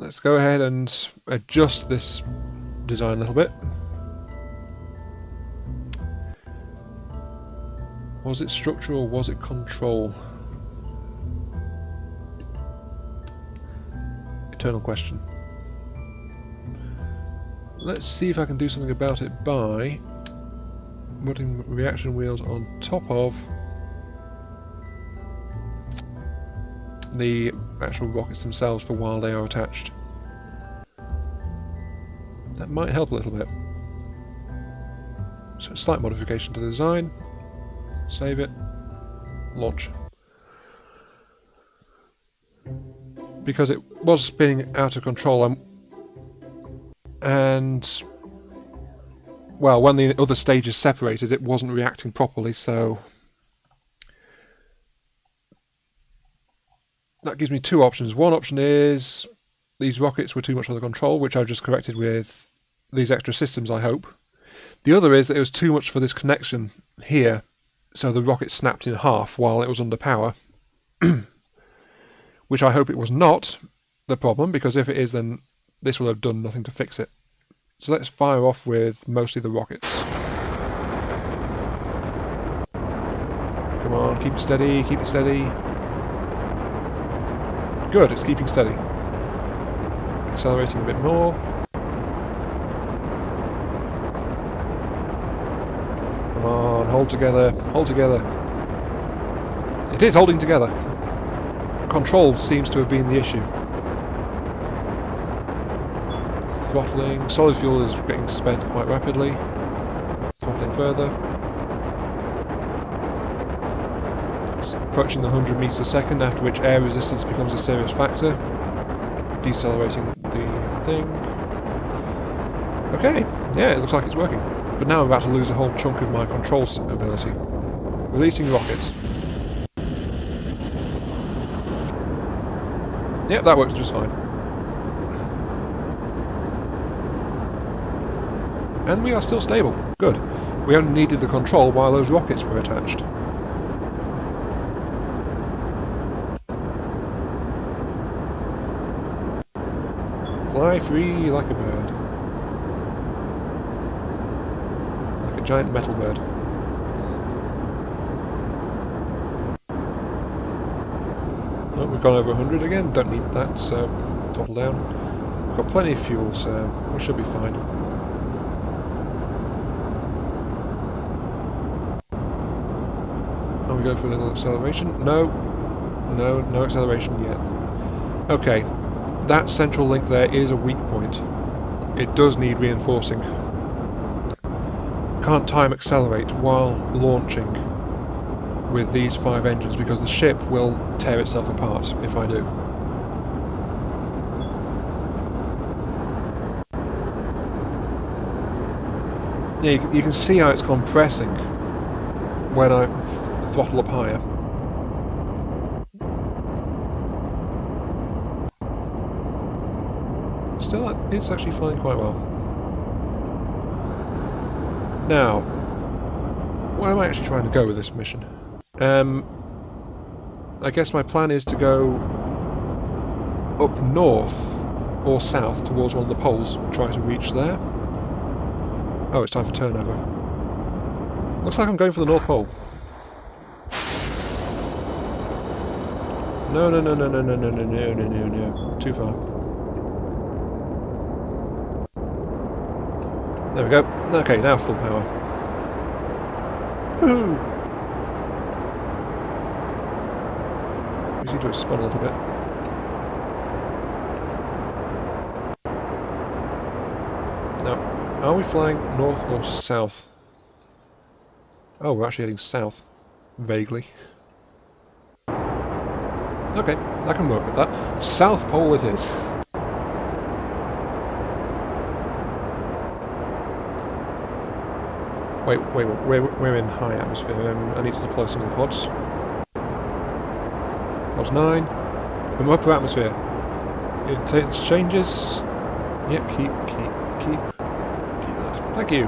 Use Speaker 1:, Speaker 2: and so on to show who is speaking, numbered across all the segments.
Speaker 1: let's go ahead and adjust this design a little bit. Was it structure or was it control? Eternal question. Let's see if I can do something about it by putting reaction wheels on top of the actual rockets themselves for while they are attached. That might help a little bit. So a slight modification to the design. Save it. Launch. Because it was spinning out of control, and well, when the other stages separated, it wasn't reacting properly, so that gives me two options. One option is these rockets were too much under control, which I've just corrected with these extra systems, I hope. The other is that it was too much for this connection here, so the rocket snapped in half while it was under power. Which I hope it was not the problem, because if it is, then this will have done nothing to fix it. So let's fire off with mostly the rockets. Come on, keep it steady, keep it steady. Good, it's keeping steady. Accelerating a bit more. Come on, hold together, hold together. It is holding together. Control seems to have been the issue. Throttling. Solid fuel is getting spent quite rapidly. Throttling further. It's approaching the 100 meters a second, after which air resistance becomes a serious factor. Decelerating the thing. Okay, yeah, it looks like it's working. But now I'm about to lose a whole chunk of my control ability. Releasing rockets. Yep, that works just fine. And we are still stable. Good. We only needed the control while those rockets were attached. Fly free like a bird. Like a giant metal bird. Oh, we've gone over 100 again, don't need that, so throttle down. We've got plenty of fuel, so we should be fine. And we go for a little acceleration. No, no acceleration yet. Okay, that central link there is a weak point. It does need reinforcing. Can't time accelerate while launching with these 5 engines, because the ship will tear itself apart if I do. Yeah, you can see how it's compressing when I throttle up higher. Still, it's actually flying quite well. Now, where am I actually trying to go with this mission? I guess my plan is to go up north or south towards one of the poles and try to reach there. Oh, it's time for turnover. Looks like I'm going for the North Pole. No, no, no, no, no, no, no, no, no, no, no, no. Too far. There we go. Okay, now full power. Woohoo! We seem to have spun a little bit. Now, are we flying north or south? Oh, we're actually heading south. Vaguely. Okay, I can work with that. South Pole it is. Wait, we're in high atmosphere. I need to deploy some of the pods. Pods 9. From upper atmosphere. It changes. Yep, keep that. Thank you.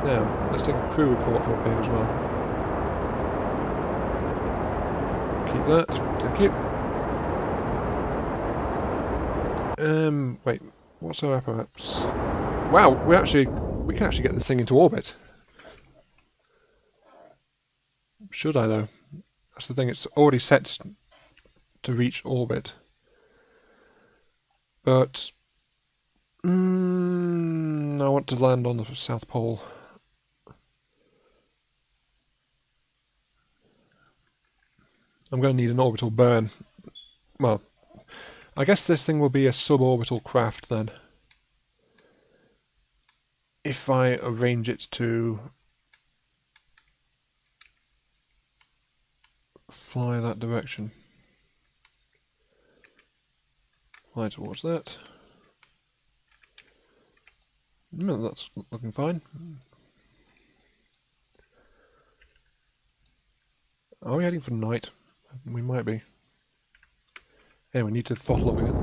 Speaker 1: Now, let's take a crew report from up here as well. Keep that. Thank you. Wait, what's our apoapse? Wow, we can actually get this thing into orbit. Should I though? That's the thing, it's already set to reach orbit. But I want to land on the South Pole. I'm going to need an orbital burn. Well, I guess this thing will be a suborbital craft then. If I arrange it to fly that direction. Fly towards that. No, that's looking fine. Are we heading for night? We might be. Anyway, we need to throttle up again.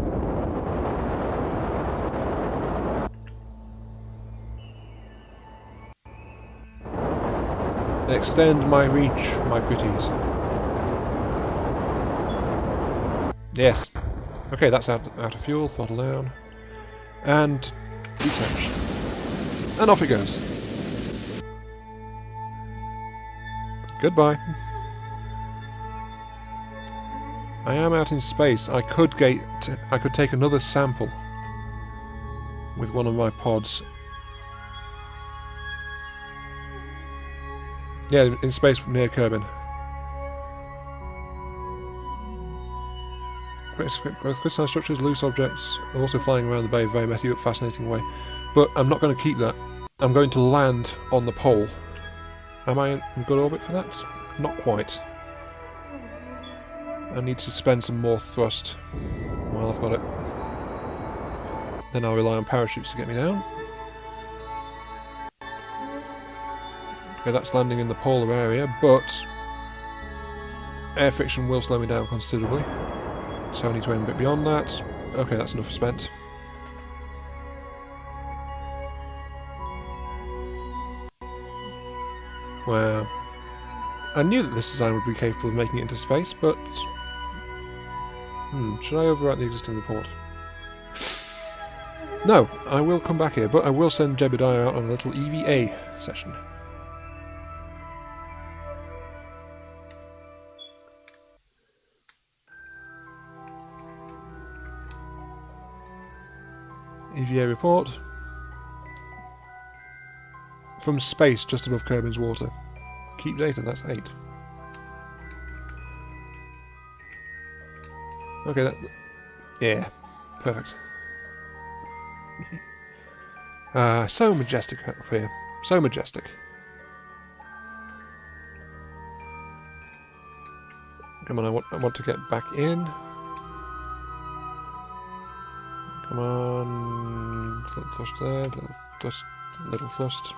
Speaker 1: Extend my reach, my pretties. Yes. Okay, that's out of fuel, throttle down. And detach. And off it goes. Goodbye. I am out in space. I could take another sample with one of my pods. Yeah, in space near Kerbin. Both good sized structures, loose objects, also flying around the bay in a very messy but fascinating way. But I'm not going to keep that. I'm going to land on the pole. Am I in good orbit for that? Not quite. I need to spend some more thrust while I've got it. Then I'll rely on parachutes to get me down. Okay, that's landing in the polar area, but air friction will slow me down considerably. So I need to aim a bit beyond that. Okay, that's enough spent. Well, I knew that this design would be capable of making it into space, but... should I overwrite the existing report? No, I will come back here, but I will send Jebediah out on a little EVA session. EVA report. From space, just above Kerbin's water. Keep data, that's 8. Okay, that... yeah, perfect. So majestic up here. So majestic. Come on, I want to get back in. Come on. Little thrust there, little thrust.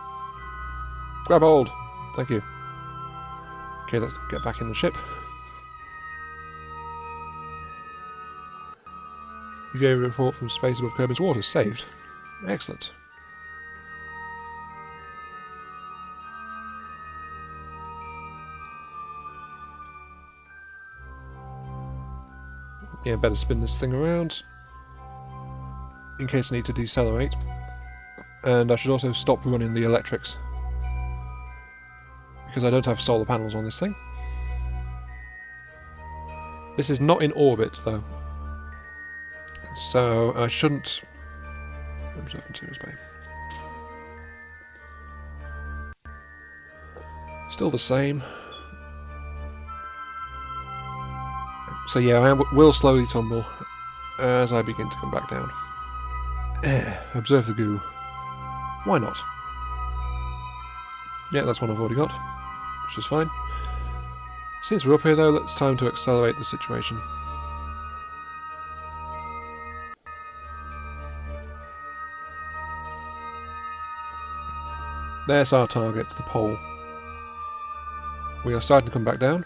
Speaker 1: Grab hold! Thank you. Okay, let's get back in the ship. EVA report from space above Kerbin's water. Saved. Excellent. Yeah, better spin this thing around in case I need to decelerate. And I should also stop running the electrics because I don't have solar panels on this thing. This is not in orbit though, so I shouldn't... Still the same. So yeah, I will slowly tumble as I begin to come back down. Observe the goo. Why not? Yeah, that's one I've already got, which is fine. Since we're up here though, it's time to accelerate the situation. There's our target, the pole. We are starting to come back down.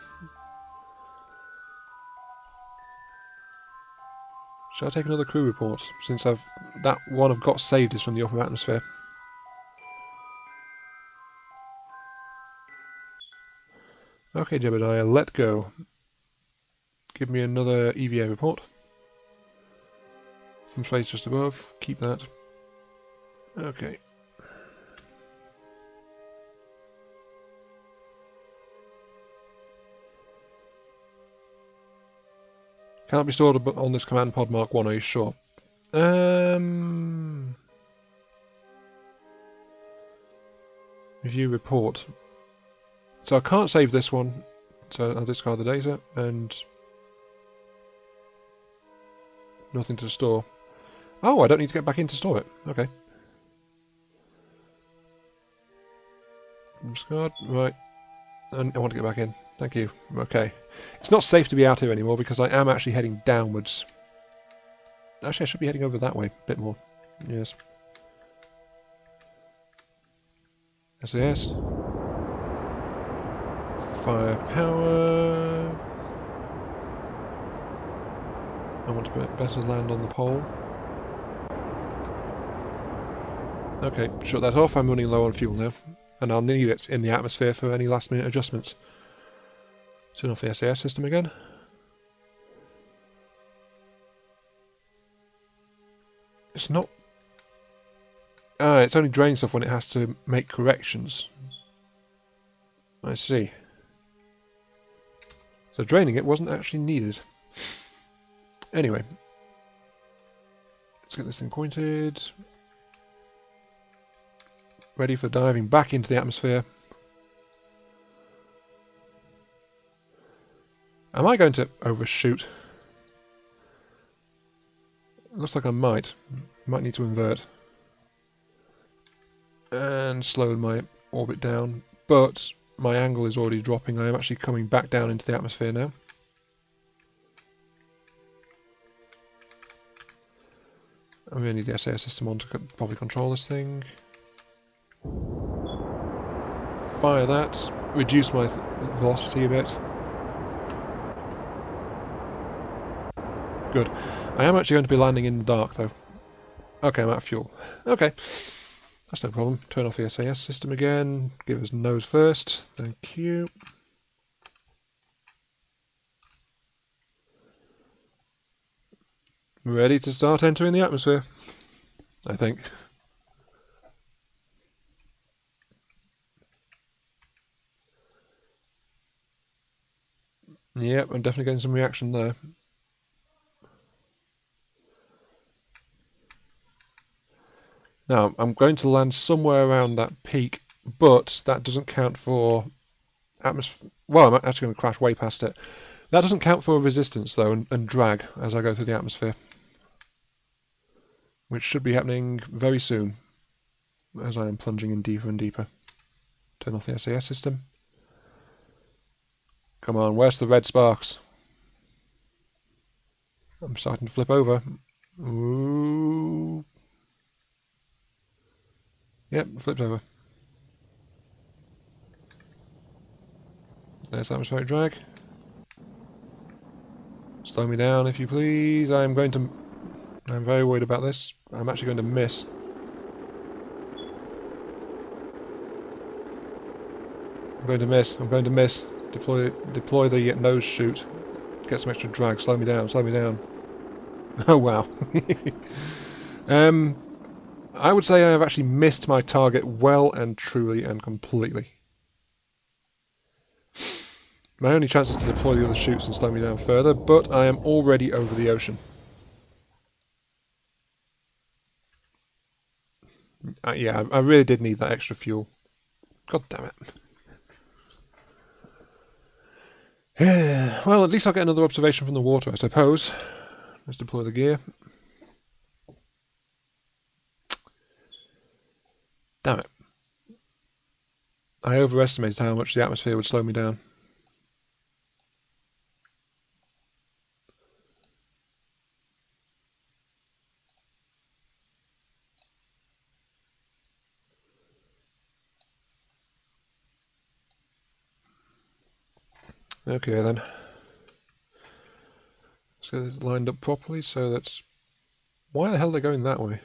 Speaker 1: Shall I take another crew report, since that one I've got saved is from the upper atmosphere? Okay, Jebediah, let go. Give me another EVA report. Some space just above. Keep that. Okay. Can't be stored on this command pod Mark 1, are you sure? Review report. So I can't save this one, so I'll discard the data, and nothing to store. Oh, I don't need to get back in to store it. Okay. Discard, right. And I want to get back in. Thank you. Okay. It's not safe to be out here anymore because I am actually heading downwards. Actually, I should be heading over that way a bit more. Yes. SAS. Firepower. I want to better land on the pole. Okay, shut that off. I'm running low on fuel now. And I'll need it in the atmosphere for any last minute adjustments. Turn off the SAS system again. It's not... it's only draining stuff when it has to make corrections. I see. So draining it wasn't actually needed. Anyway. Let's get this thing pointed. Ready for diving back into the atmosphere. Am I going to overshoot? Looks like I might. Might need to invert. And slow my orbit down. But my angle is already dropping. I am actually coming back down into the atmosphere now. I'm going to need the SAS system on to probably control this thing. Fire that. Reduce my velocity a bit. Good. I am actually going to be landing in the dark though. Okay, I'm out of fuel. Okay. That's no problem. Turn off the SAS system again. Give us nose first. Thank you. Ready to start entering the atmosphere, I think. Yep, I'm definitely getting some reaction there. Now, I'm going to land somewhere around that peak, but that doesn't count for atmosphere. Well, I'm actually going to crash way past it. That doesn't count for resistance, though, and drag as I go through the atmosphere. Which should be happening very soon, as I am plunging in deeper and deeper. Turn off the SAS system. Come on, where's the red sparks? I'm starting to flip over. Ooh. Yep, flipped over. There's atmospheric drag. Slow me down if you please. I'm very worried about this. I'm actually going to miss. I'm going to miss. Deploy the nose chute. Get some extra drag. Slow me down. Oh wow. I would say I have actually missed my target well and truly and completely. My only chance is to deploy the other chutes and slow me down further, but I am already over the ocean. Yeah, I really did need that extra fuel. God damn it. Well, at least I'll get another observation from the water, I suppose. Let's deploy the gear. Damn it. I overestimated how much the atmosphere would slow me down. Okay then. Let's get this lined up properly so that's... Why the hell are they going that way?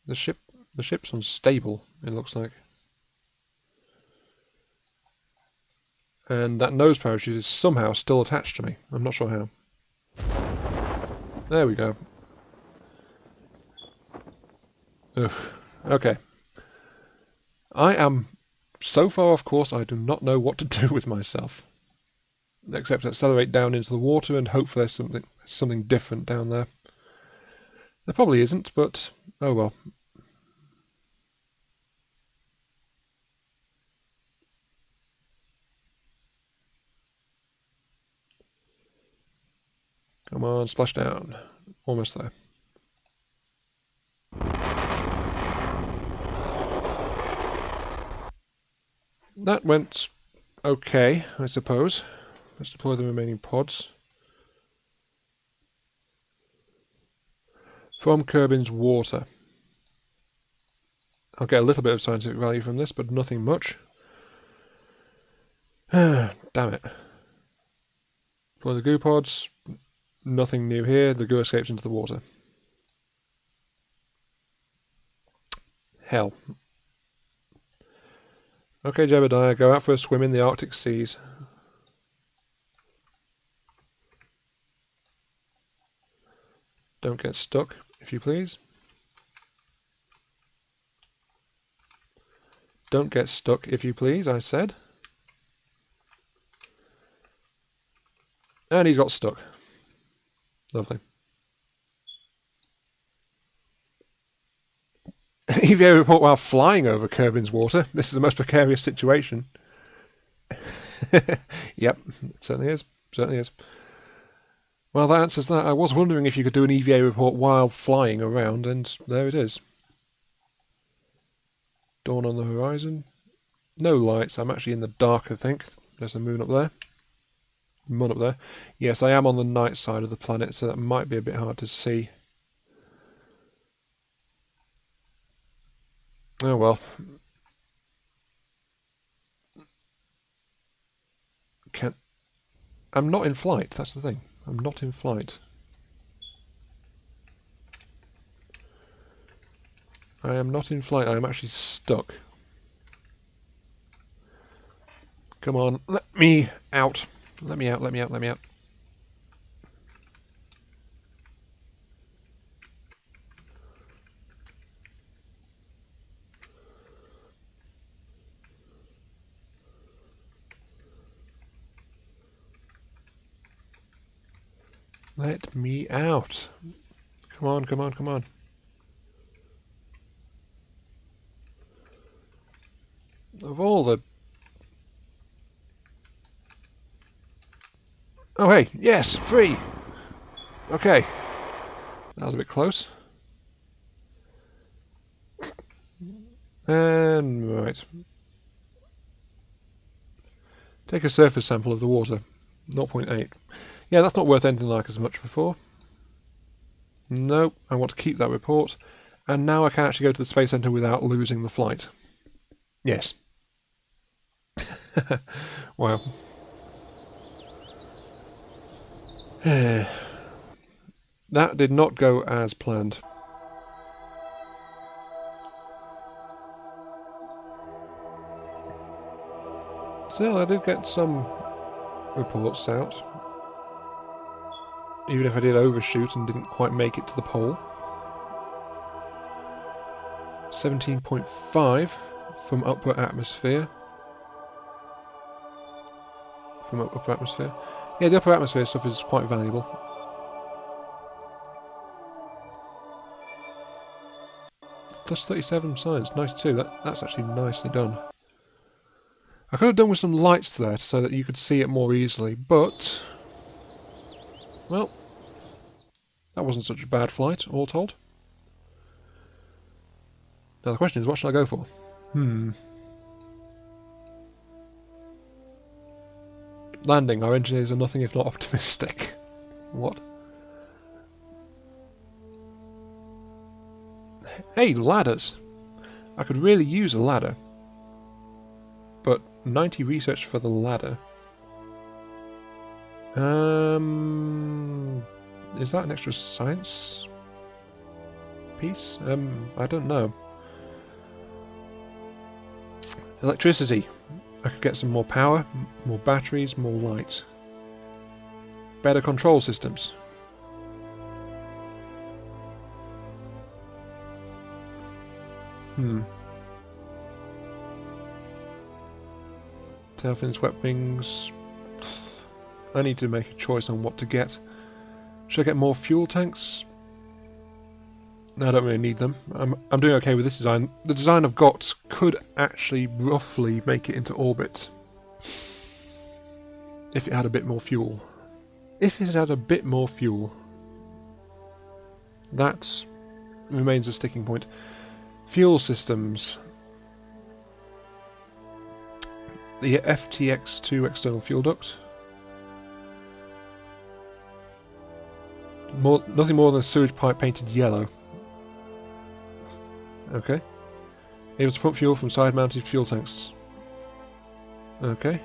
Speaker 1: The ship's unstable, it looks like. And that nose parachute is somehow still attached to me. I'm not sure how. There we go. Ugh. Okay. I am so far off course I do not know what to do with myself. Except accelerate down into the water and hope there's something different down there. There probably isn't, but oh well. Come on, splash down. Almost there. That went okay, I suppose. Let's deploy the remaining pods. From Kerbin's water. I'll get a little bit of scientific value from this, but nothing much. Damn it. Deploy the goo pods. Nothing new here. The goo escapes into the water. Hell. Okay, Jebediah, go out for a swim in the Arctic seas. Don't get stuck, if you please. Don't get stuck, if you please, I said. And he's got stuck. Lovely. EVA report while flying over Kerbin's water. This is the most precarious situation. Yep, it certainly is. Certainly is. Well, that answers that. I was wondering if you could do an EVA report while flying around, and there it is. Dawn on the horizon. No lights. I'm actually in the dark, I think. There's the moon up there. Moon up there. Yes, I am on the night side of the planet, so that might be a bit hard to see. Oh well. I'm not in flight, that's the thing. I'm not in flight. I am not in flight, I am actually stuck. Come on, let me out. Let me out, let me out, let me out. Let me out. Come on, come on, come on. Of all the... Oh hey, yes, free! Okay. That was a bit close. And right. Take a surface sample of the water. 0.8. Yeah, that's not worth anything like as much before. Nope, I want to keep that report. And now I can actually go to the Space Center without losing the flight. Yes. Wow. That did not go as planned. Still, I did get some reports out. Even if I did overshoot and didn't quite make it to the pole. 17.5 from upper atmosphere. From upper atmosphere. Yeah, the upper atmosphere stuff is quite valuable. Plus 37 science, nice too. That's actually nicely done. I could have done with some lights there so that you could see it more easily, but... well, that wasn't such a bad flight, all told. Now the question is, what should I go for? Landing. Our engineers are nothing if not optimistic. What? Hey, ladders! I could really use a ladder. But 90 research for the ladder. Is that an extra science piece? I don't know. Electricity. I could get some more power, more batteries, more light. Better control systems. Tail fins, wet wings. I need to make a choice on what to get. Should I get more fuel tanks? No, I don't really need them. I'm doing okay with this design. The design I've got could actually roughly make it into orbit if it had a bit more fuel. If it had a bit more fuel. That remains a sticking point. Fuel systems. The FTX2 external fuel duct. Nothing more than a sewage pipe painted yellow. Okay. Able to pump fuel from side-mounted fuel tanks. Okay.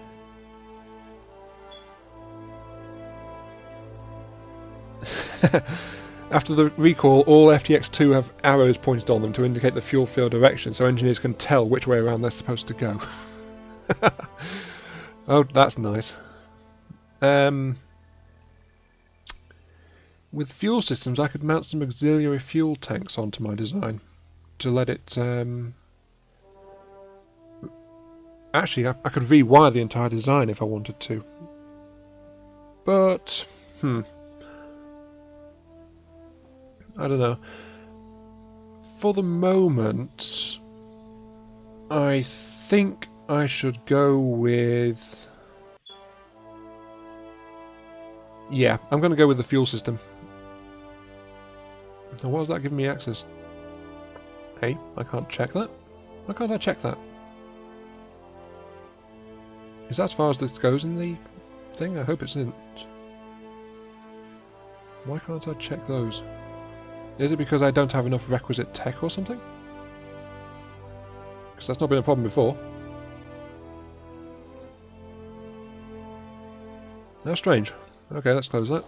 Speaker 1: After the recall, all FTX2 have arrows pointed on them to indicate the fuel flow direction, so engineers can tell which way around they're supposed to go. Oh, that's nice. With fuel systems, I could mount some auxiliary fuel tanks onto my design to let it. Actually, I could rewire the entire design if I wanted to. But, I don't know. For the moment, I think I should go with. Yeah, I'm going to go with the fuel system. Now, what is that giving me access? Hey, I can't check that. Why can't I check that? Is that as far as this goes in the thing? I hope it isn't. Why can't I check those? Is it because I don't have enough requisite tech or something? Because that's not been a problem before. How strange. Okay, let's close that.